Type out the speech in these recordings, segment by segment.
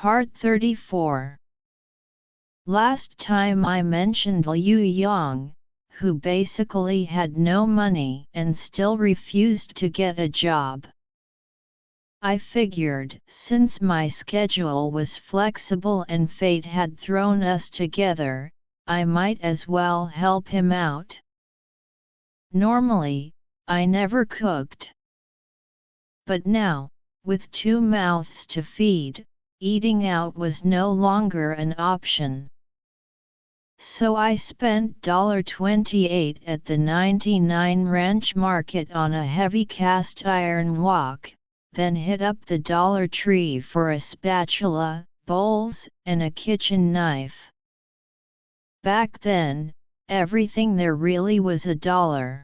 Part 34. Last time I mentioned Liu Yang, who basically had no money and still refused to get a job. I figured, since my schedule was flexible and fate had thrown us together, I might as well help him out. Normally, I never cooked. But now, with 2 mouths to feed, eating out was no longer an option. So I spent $28 at the 99 Ranch Market on a heavy cast iron wok, then hit up the Dollar Tree for a spatula, bowls, and a kitchen knife. Back then, everything there really was $1.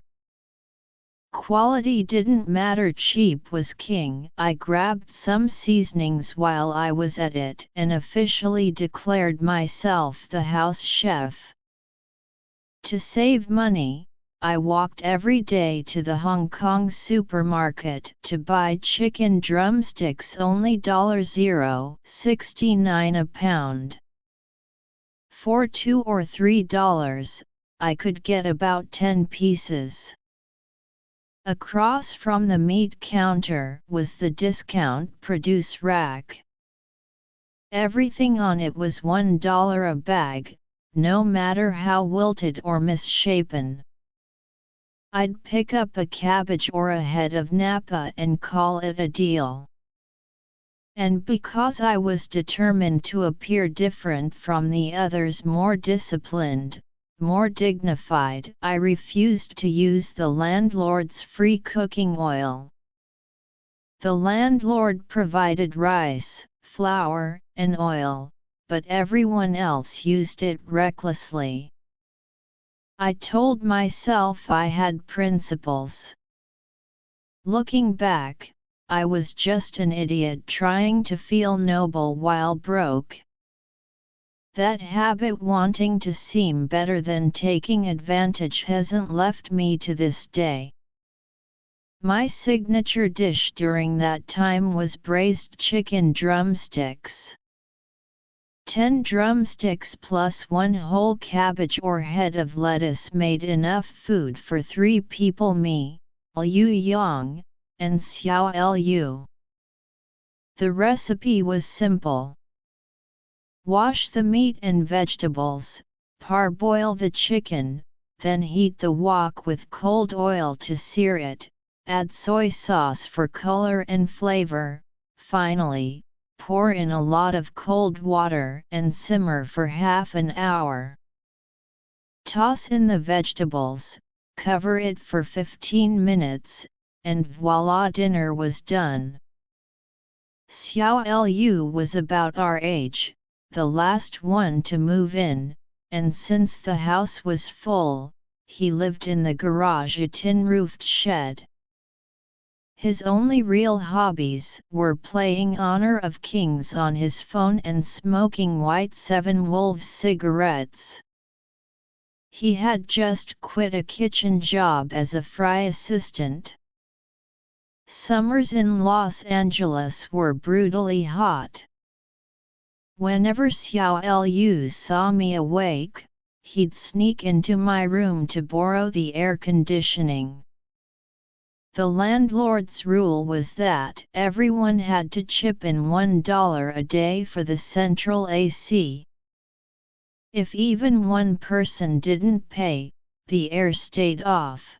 Quality didn't matter, cheap was king. I grabbed some seasonings while I was at it and officially declared myself the house chef. To save money, I walked every day to the Hong Kong supermarket to buy chicken drumsticks, only $0.69 a pound. For $2 or $3, I could get about 10 pieces. Across from the meat counter was the discount produce rack. Everything on it was $1 a bag, no matter how wilted or misshapen. I'd pick up a cabbage or a head of Napa and call it a deal. And because I was determined to appear different from the others, more disciplined, more dignified, I refused to use the landlord's free cooking oil. The landlord provided rice, flour, and oil, but everyone else used it recklessly. I told myself I had principles. Looking back, I was just an idiot trying to feel noble while broke. That habit, wanting to seem better than taking advantage, hasn't left me to this day. My signature dish during that time was braised chicken drumsticks. 10 drumsticks plus 1 whole cabbage or head of lettuce made enough food for 3 people: me, Liu Yang, and Xiao Lu. The recipe was simple. Wash the meat and vegetables, parboil the chicken, then heat the wok with cold oil to sear it, add soy sauce for color and flavor, finally, pour in a lot of cold water and simmer for half an hour. Toss in the vegetables, cover it for 15 minutes, and voila, dinner was done. Xiao Lu was about our age, the last one to move in, and since the house was full, he lived in the garage, a tin-roofed shed. His only real hobbies were playing Honor of Kings on his phone and smoking White 7 Wolves cigarettes. He had just quit a kitchen job as a fry assistant. Summers in Los Angeles were brutally hot. Whenever Xiao Lu saw me awake, he'd sneak into my room to borrow the air conditioning. The landlord's rule was that everyone had to chip in $1 a day for the central AC. If even one person didn't pay, the air stayed off.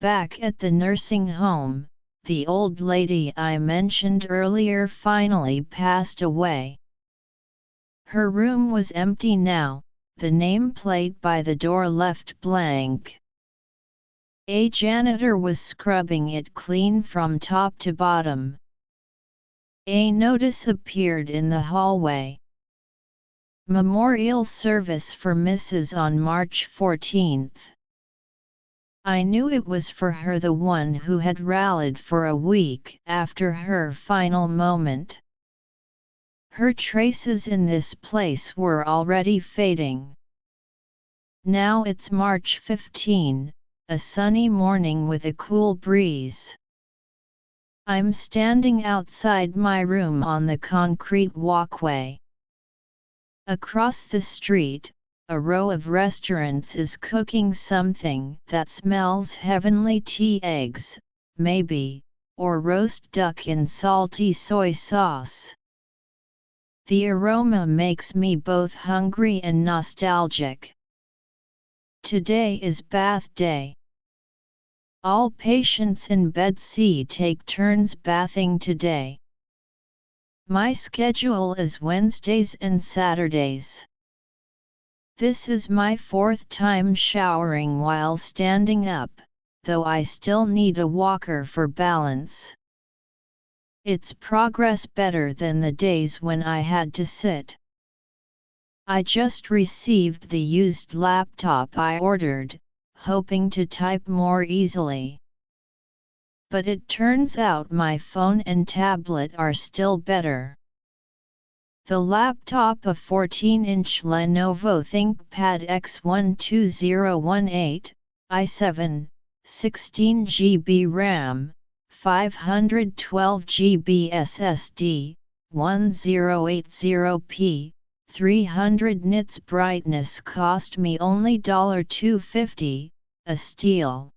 Back at the nursing home, the old lady I mentioned earlier finally passed away. Her room was empty now, the nameplate by the door left blank. A janitor was scrubbing it clean from top to bottom. A notice appeared in the hallway. Memorial service for Mrs. on March 14th. I knew it was for her, the one who had rallied for a week after her final moment. Her traces in this place were already fading. Now it's March 15, a sunny morning with a cool breeze. I'm standing outside my room on the concrete walkway. Across the street, a row of restaurants is cooking something that smells heavenly: tea, eggs, maybe, or roast duck in salty soy sauce. The aroma makes me both hungry and nostalgic. Today is bath day. All patients in bed take turns bathing today. My schedule is Wednesdays and Saturdays. This is my 4th time showering while standing up, though I still need a walker for balance. It's progress better than the days when I had to sit. I just received the used laptop I ordered, hoping to type more easily. But it turns out my phone and tablet are still better. The laptop, a 14-inch Lenovo ThinkPad X12018, i7, 16 GB RAM, 512 GB SSD, 1080p, 300 nits brightness, cost me only $250, a steal.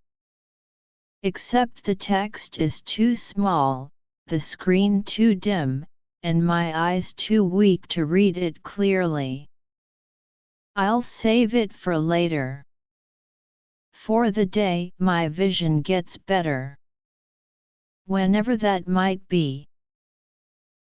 Except the text is too small, the screen too dim, and my eyes too weak to read it clearly. I'll save it for later. For the day my vision gets better. Whenever that might be.